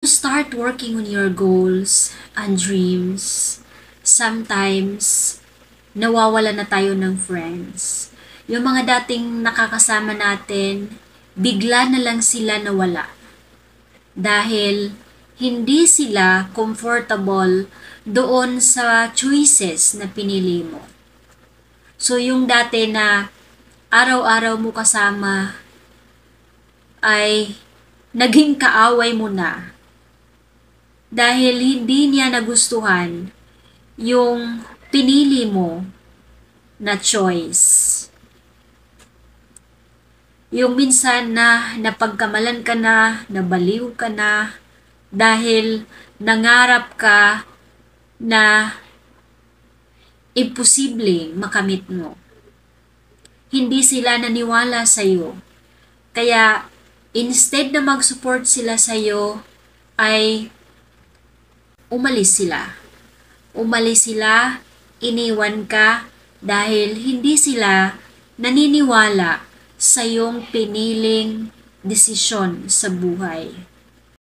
Start working on your goals and dreams, sometimes nawawala na tayo ng friends. Yung mga dating nakakasama natin, bigla na lang sila nawala. Dahil hindi sila comfortable doon sa choices na pinili mo. So yung dati na araw-araw mo kasama ay naging kaaway mo na dahil hindi niya nagustuhan yung pinili mo na choice. Yung minsan na napagkamalan ka na, nabaliw ka na, dahil nangarap ka na imposible makamit mo. Hindi sila naniwala sa'yo. Kaya instead na mag-support sila sa'yo, ay umalis sila. Umalis sila, iniwan ka dahil hindi sila naniniwala sa iyong piniling desisyon sa buhay.